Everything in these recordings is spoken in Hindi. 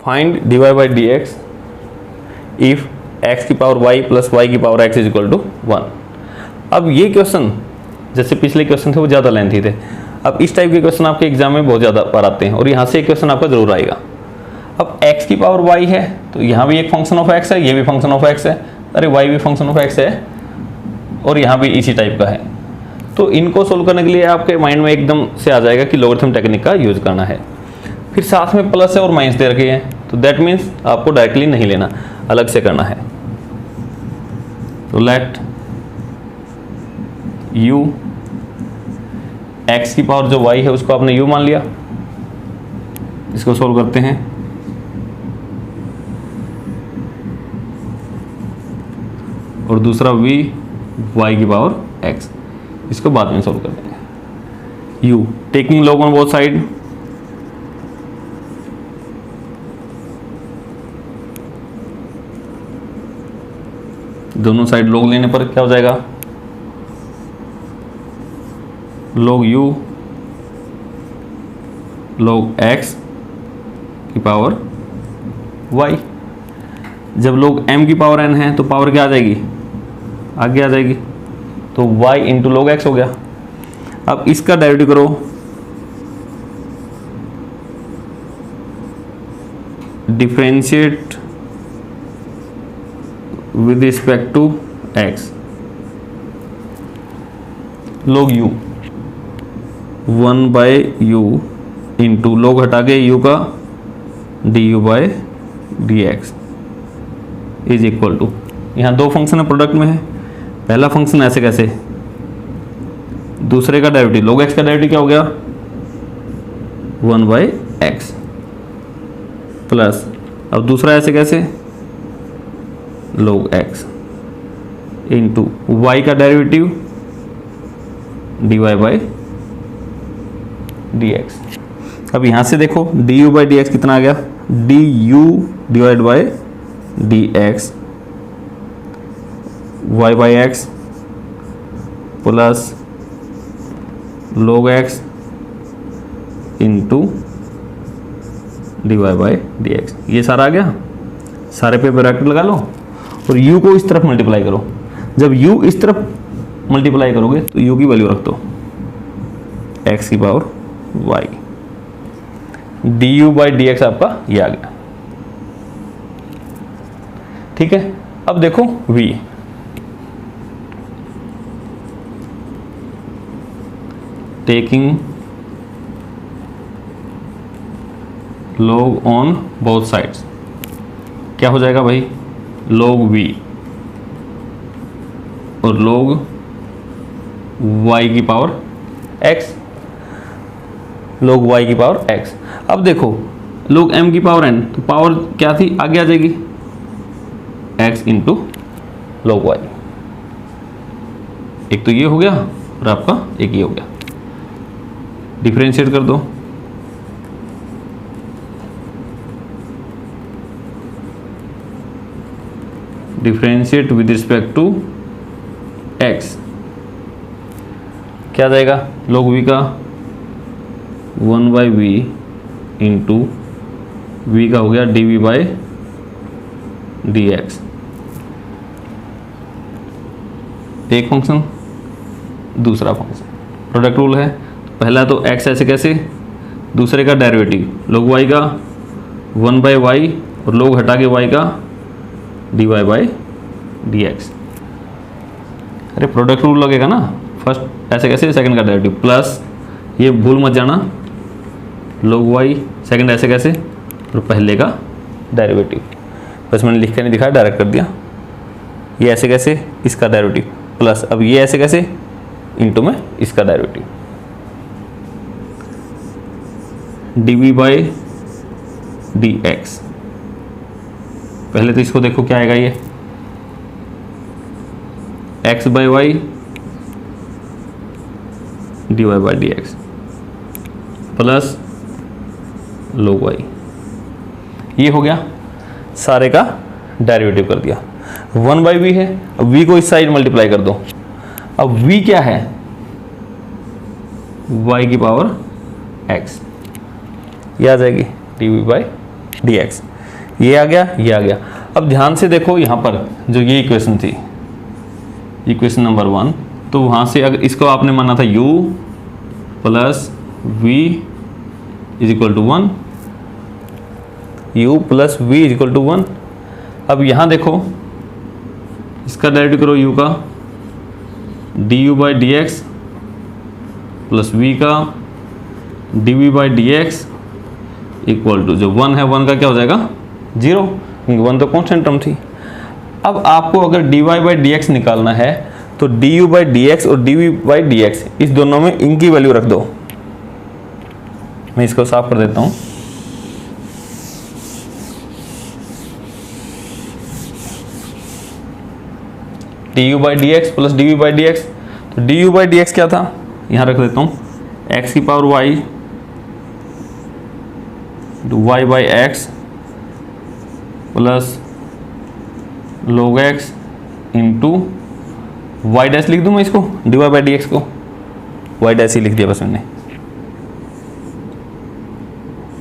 Find dy by D X if x की पावर y प्लस y की power x is equal to 1। अब ये क्वेश्चन जैसे पिछले क्वेश्चन थे वो ज़्यादा लेंथी थे, अब इस टाइप के क्वेश्चन आपके एग्जाम में बहुत ज़्यादा बार आते हैं और यहाँ से एक क्वेश्चन आपका जरूर आएगा। अब x की पावर y है तो यहाँ भी एक फंक्शन ऑफ x है, ये भी फंक्शन ऑफ x है, अरे y भी फंक्शन ऑफ x है और यहाँ भी इसी टाइप का है। तो इनको सोल्व करने के लिए आपके माइंड में एकदम से आ जाएगा कि लॉगरिथम टेक्निक का यूज करना है। फिर साथ में प्लस है और माइनस दे रखे हैं तो दैट मीन्स आपको डायरेक्टली नहीं लेना, अलग से करना है। तो लेट u, x की पावर जो y है उसको आपने u मान लिया, इसको सोल्व करते हैं। और दूसरा v y की पावर x, इसको बाद में सोल्व कर देंगे। u taking log on both side, दोनों साइड log लेने पर क्या हो जाएगा, log u log x की पावर y। जब log m की पावर n है तो पावर क्या आ जाएगी, आगे आ जाएगी, तो y इंटू log x हो गया। अब इसका डेरिवेटिव करो, differentiate with respect to x, log u 1 by U into log हटा के u का du by D X is equal to, यहाँ दो फंक्शन है प्रोडक्ट में है, पहला फंक्शन ऐसे कैसे, दूसरे का डेरिवेटिव log x का डेरिवेटिव क्या हो गया 1 बाई एक्स प्लस, अब दूसरा ऐसे कैसे log x इंटू y का derivative dy by D x. अब यहाँ से देखो du बाई डी एक्स कितना आ गया, du divide by D X y by X plus log x into D Y by D X. ये सारा आ गया, सारे पे ब्रैकेट लगा लो और u को इस तरफ मल्टीप्लाई करो। जब u इस तरफ मल्टीप्लाई करोगे तो u की वैल्यू रख दो x की power y, du by D x आपका ये आ गया। ठीक है, अब देखो v, taking log on both sides, क्या हो जाएगा भाई, log v और log y की पावर x, log y की पावर x। अब देखो log m की पावर n, तो पावर क्या थी, आगे आ जाएगी x इंटू log y। एक तो ये हो गया और आपका एक ये हो गया, डिफरेंशिएट कर दो, differentiate with respect to x, क्या जाएगा log v का 1 बाई वी इंटू वी का हो गया dv बाई डी एक्स। एक फंक्शन दूसरा फंक्शन, प्रोडक्ट रूल है, पहला तो x ऐसे कैसे, दूसरे का डेरिवेटिव log y का 1 बाई वाई और log हटा के y का dy बाई डी एक्स। अरे प्रोडक्ट रूल लगेगा ना, फर्स्ट ऐसे कैसे, सेकंड का डेरिवेटिव प्लस, ये भूल मत जाना log y, सेकंड ऐसे कैसे और पहले का डेरिवेटिव, बस मैंने लिख के नहीं दिखाया, डायरेक्ट कर दिया। ये ऐसे कैसे, इसका डेरिवेटिव प्लस, अब ये ऐसे कैसे इंटू में इसका derivative, dv by D X. पहले तो इसको देखो क्या आएगा, ये x by Y D Y by D X plus log y, ये हो गया, सारे का डेरिवेटिव कर दिया। 1 बाई वी है, अब v को इस साइड मल्टीप्लाई कर दो, अब v क्या है y की पावर x, ये आ जाएगी dv बाई डी एक्स। ये आ गया, ये आ गया। अब ध्यान से देखो यहाँ पर जो ये इक्वेशन थी, इक्वेशन नंबर 1, तो वहाँ से अगर इसको आपने माना था u plus V is equal to 1, u plus V is equal to 1। अब यहाँ देखो इसका डेरिवेटिव करो u का, du by D X plus v का dv by D X equal to जो 1 है 1 का क्या हो जाएगा 0, क्योंकि 1 तो कॉन्स्टेंट टर्म थी। अब आपको अगर dy बाई डी एक्स निकालना है तो du बाई डी एक्स और dv बाई डी एक्स इस दोनों में इनकी वैल्यू रख दो। मैं इसको साफ कर देता हूँ। du by D X plus dv by D X, तो du बाई डी एक्स क्या था, यहाँ रख देता हूँ x की power y y by X plus log x into Y dash लिख दूँ मैं इसको, dy बाई डी एक्स को y डैश ही लिख दिया बस मैंने,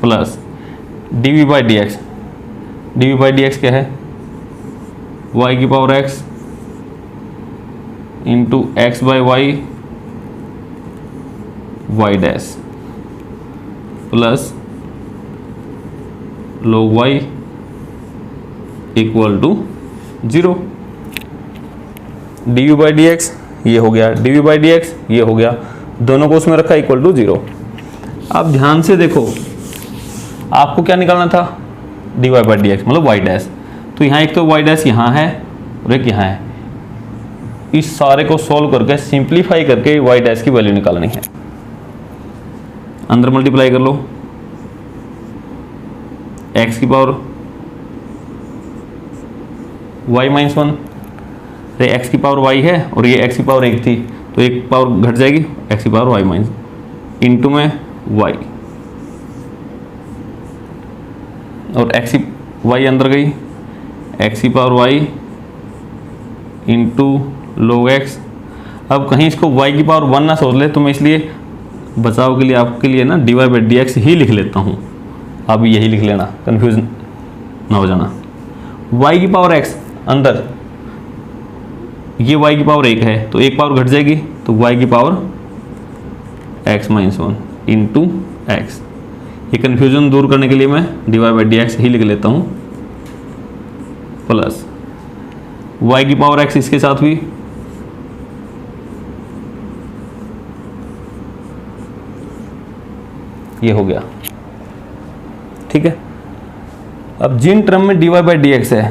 plus dv by D X, dv by D X क्या है y की power x into X by Y Y dash plus log y equal to 0। dv by D X ये हो गया, dv बाई डी एक्स ये हो गया, दोनों को उसमें रखा इक्वल टू 0। अब ध्यान से देखो आपको क्या निकालना था, dy बाई डी एक्स मतलब y डैश, तो यहाँ एक तो y डैश यहाँ है और एक यहाँ है। इस सारे को सॉल्व करके सिंप्लीफाई करके y डैश की वैल्यू निकालनी है। अंदर मल्टीप्लाई कर लो, x की पावर y माइनस 1, तो x की पावर y है और ये x की पावर 1 थी, तो एक पावर घट जाएगी, x की पावर y माइनस इंटू में y, और x की y अंदर गई, x की power y into log x। अब कहीं इसको y की पावर 1 ना सोच ले तो मैं इसलिए बचाव के लिए आपके लिए ना dy बाई डी एक्स ही लिख लेता हूँ। आप यही लिख लेना, कंफ्यूज ना हो जाना। y की पावर x अंदर, ये y की पावर 1 है तो एक पावर घट जाएगी, तो y की power x minus 1 into x. ये कन्फ्यूजन दूर करने के लिए मैं dy बाई डी एक्स ही लिख लेता हूँ, प्लस y की पावर x इसके साथ भी ये हो गया, ठीक है। अब जिन टर्म में dy बाई डी एक्स है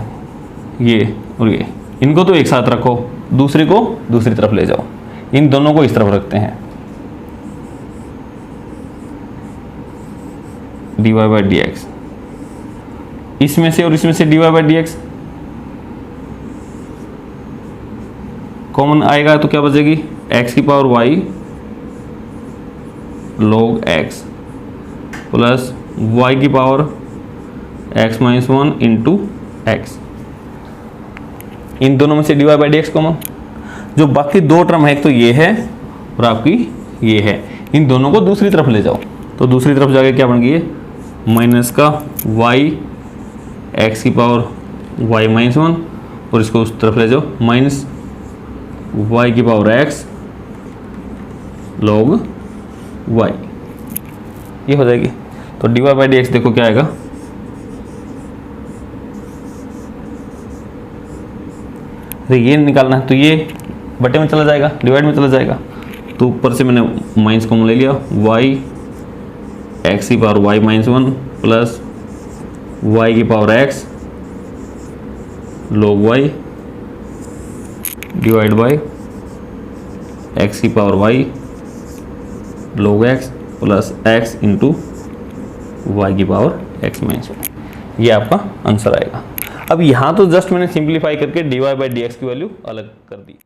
ये और ये, इनको तो एक साथ रखो, दूसरे को दूसरी तरफ ले जाओ, इन दोनों को इस तरफ रखते हैं, dy बाई डी एक्स इसमें से और इसमें से dy by D x common आएगा तो क्या बचेगी, x की power y log x plus y की power x minus 1 into x. इन दोनों में से dy by D x common, जो बाकी दो टर्म है एक तो ये है और आपकी ये है, इन दोनों को दूसरी तरफ ले जाओ, तो दूसरी तरफ जाके क्या बन गई है, माइनस का y x की पावर y माइनस 1 और इसको उस तरफ ले जाओ, माइनस y की पावर x log y, ये हो जाएगी। तो dy बाई डी एक्स देखो क्या आएगा, तो ये निकालना है तो ये बटे में चला जाएगा, डिवाइड में चला जाएगा, तो ऊपर से मैंने माइनस कॉमन ले लिया, y x की power y minus 1 plus y की power x log y divide by x की power y log x plus x into Y की पावर x माइनस 1, ये आपका आंसर आएगा। अब यहाँ तो जस्ट मैंने सिंप्लीफाई करके dy बाई डी एक्स की वैल्यू अलग कर दी।